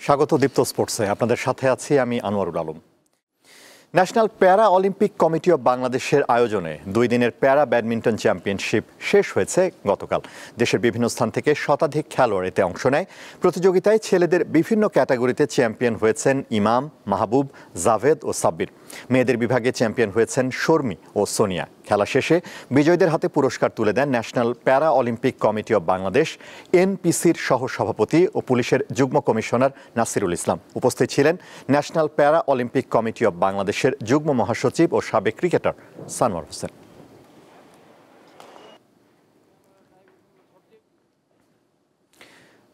স্বাগত দীপ্ত স্পোর্টসে। আপনাদের সাথে আছি আমি Anwarul Alam. National Paralympic Committee of বাংলাদেশের আয়োজনে 2 দিনের প্যারা ব্যাডমিন্টন চ্যাম্পিয়নশিপ শেষ হয়েছে গতকাল। দেশের বিভিন্ন স্থান থেকে শতাধিক খেলোয়াড় এতে অংশ নেয়। প্রতিযোগিতায় ছেলেদের বিভিন্ন ক্যাটাগরিতে চ্যাম্পিয়ন হয়েছেন ইমাম, মাহবুব, জাভেদ ও সাব্বির। মেয়েদের বিভাগে চ্যাম্পিয়ন হয়েছেন শর্মী ও সোনিয়া। খেলা শেষে বিজয়ীদের হাতে পুরস্কার তুলে দেন National Paralympic Committee of Bangladesh এনপিসির সহসভাপতি ও পুলিশের যুগ্ম কমিশনার নাসিরুল ইসলাম। উপস্থিত ছিলেন national Paralympic Committee of বাংলাদেশের যুগ্ম মহাসচিব ও সাবেক ক্রিকেটার সানোয়ার হোসেন।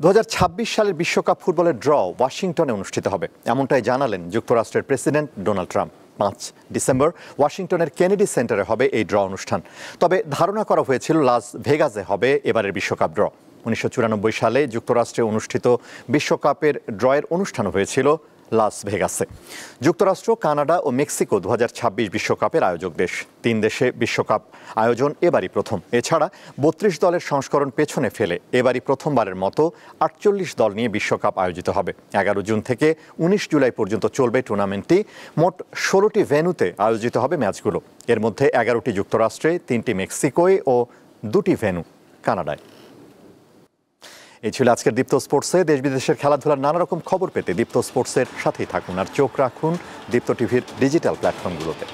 দু সালের বিশ্বকাপ ফুটবলের ড্র ওয়াশিংটনে অনুষ্ঠিত হবে, এমনটাই জানালেন যুক্তরাষ্ট্রের প্রেসিডেন্ট ডোনাল্ড ট্রাম্প। 5 ডিসেম্বর ওয়াশিংটনের কেনেডি সেন্টারে হবে এই ড্র অনুষ্ঠান। তবে ধারণা করা হয়েছিল লাস ভেগাসে হবে এবারের বিশ্বকাপ ড্র। 1994 সালে যুক্তরাষ্ট্রে অনুষ্ঠিত বিশ্বকাপের ড্রয়ের অনুষ্ঠান হয়েছিল লাস ভেগাসে। যুক্তরাষ্ট্র, কানাডা ও মেক্সিকো 2026 বিশ্বকাপের আয়োজক দেশ। 3 দেশে বিশ্বকাপ আয়োজন এবারই প্রথম। এছাড়া 32 দলের সংস্করণ পেছনে ফেলে এবারই প্রথমবারের মতো 48 দল নিয়ে বিশ্বকাপ আয়োজিত হবে। 11 জুন থেকে 19 জুলাই পর্যন্ত চলবে টুর্নামেন্টটি। মোট 16টি ভেন্যুতে আয়োজিত হবে ম্যাচগুলো। এর মধ্যে 11টি যুক্তরাষ্ট্রে, 3টি মেক্সিকোয় ও 2টি ভেন্যু কানাডায়। এই ছিল আজকের দীপ্ত স্পোর্টসে। দেশ বিদেশের খেলাধুলার নানা রকম খবর পেতে দীপ্ত স্পোর্টসের সাথেই থাকুন আর চোখ রাখুন দীপ্ত টিভির ডিজিটাল প্ল্যাটফর্মগুলোতে।